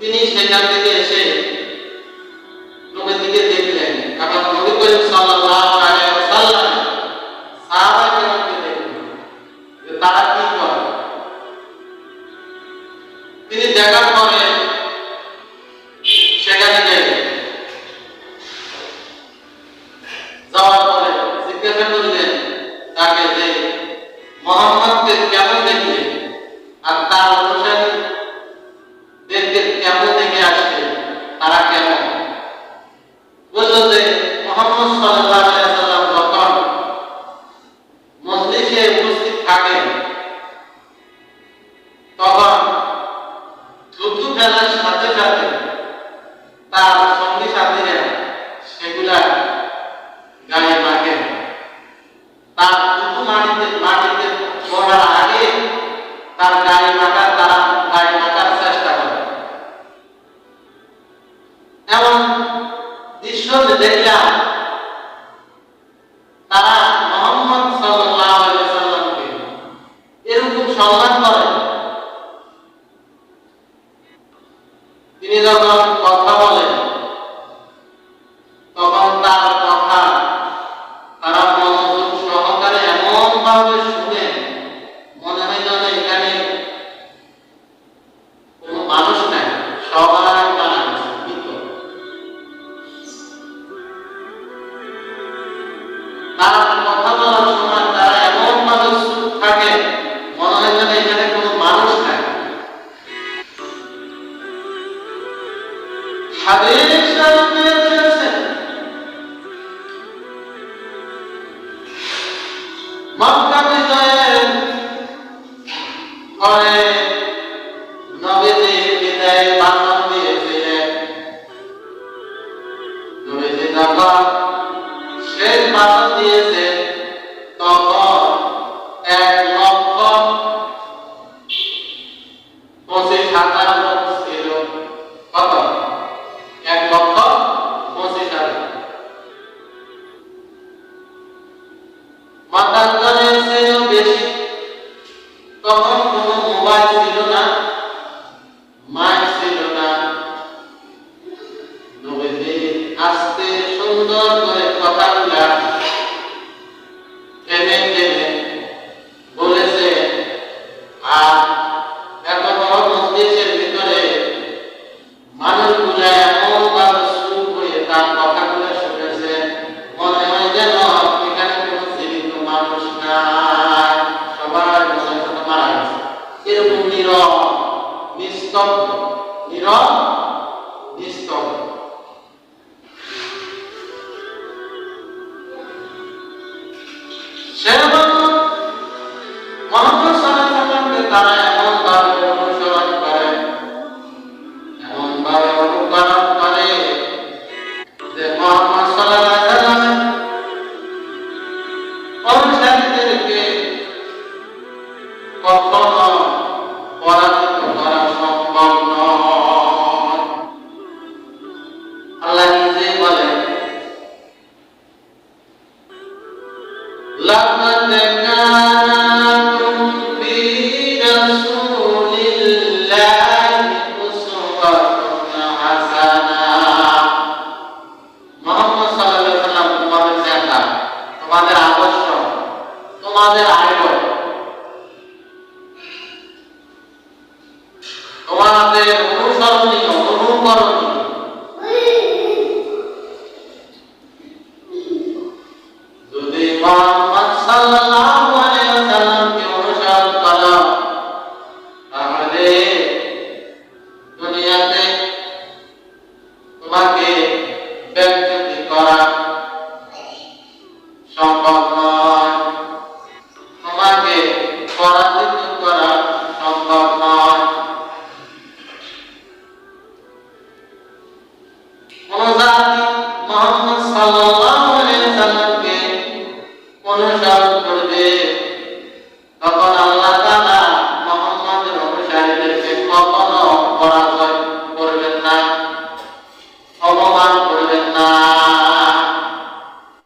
তিনি সেখান থেকে এসে নবীকে দেখলেন, আবার নবী করিম সাল্লাল্লাহু আলাইহি ওয়াসাল্লাম সাহাবাকে দেখলেন যে তারা কি করে। তিনি দেখার পরে সেখানে গেলেন, যাওয়ার পরে জিজ্ঞাসা করলেন তাকে যে মুহাম্মদকে কেমন দেখলে আর তার অনুসারীদেরকে কেমন দেখে আসছে, তারা কেমন। বলল যে মুহাম্মদ সাল্লাল্লাহু আলাইহি ওয়াসাল্লাম যখন মজলিসে উপস্থিত থাকেন তখন থুতু ফেলার সাথে সাথে তার সঙ্গী সাথীরা সেগুলা গায়ে মাখেন। তার থুতু মাটিতে পড়ার আগে তার গায়ে মাখার চেষ্টা করে। এমন দৃশ্য দেখলাম তারা মুহাম্মদ সাল্লাল্লাহু আলাইহি ওয়াসাল্লামকে এরকম সম্মান করে। তিনি যখন কথা বলেন তখন তার কথা তারা মনোযোগ সহকারে এমন ভাবে শুনে মনে হয় যেন এখানে কোনো মানুষ নাই, সবাই মারা গেছে। তার কথা বলার সময় তারা এমন ভাবে চুপ থাকে মনে হয় যেন এখানে কোনো মানুষ নাই। হাদিস শরীফে এসেছে মক্কা বিজয়ের পরে নবীজি বিদায় ভাষণ দিয়েছিলেন। নবীজি যখন শেষ ভাষণ দিয়েছেন তখন 1,25,000 লোক ছিল। কত? 1,25,000। মতান্তরের চেয়েও বেশি। তখন কোনো মোবাইল ছিল না, মাইক ছিল না। নবীজি আস্তে সুন্দর করে কথাগুলা থেমে থেমে বলেছে। আর এত বড় মসজিদের ভিতরে মানুষগুলা এমন ভাবে চুপ হয়ে তার কথাগুলো শুনেছে মনে হয় যেন এখানে কোনো জীবিত মানুষ নাই, সবাই মনে হয় মারা গেছে। এরকম নীরব নিস্তব্ধ, নীরব নিস্তব্ধ। সেরকম মুহাম্মদ সাল্লাল্লাহু আলাইহি ওয়াসাল্লামকে তারা এমন ভাবে অনুসরণ করে, এমন ভাবে অনুকরণ করে যে মুহাম্মদ সাল্লাল্লাহু আলাইহি ওয়াসাল্লামের অনুসারীদেরকে কখনো পরাজিত করা সম্ভব নয়। আল্লাহ নিজে বলেন, লাকাদ কানাকুম ফি রাসূলিল্লাহি উসওয়াতুন হাসানাহ। মুহাম্মদ সাল্লাল্লাহু আলাইহি ওয়াসাল্লাম তোমাদের নেতা, তোমাদের আদর্শ, তোমাদের আইডল, তোমাদের অনুসরণীয়, অনুকরণীয়। যদি মুহাম্মদ সাল্লাল্লাহু আলাইহি ওয়াসাল্লামকে অনুসরণ করো তাহলে দুনিয়াতে তোমাকে ব্যক্তিত্ব করা সম্ভব নয়, তোমাকে পরাজিত করা সম্ভব নয়। কোন জাতি মুহাম্মদ সাল্লাল্লাহু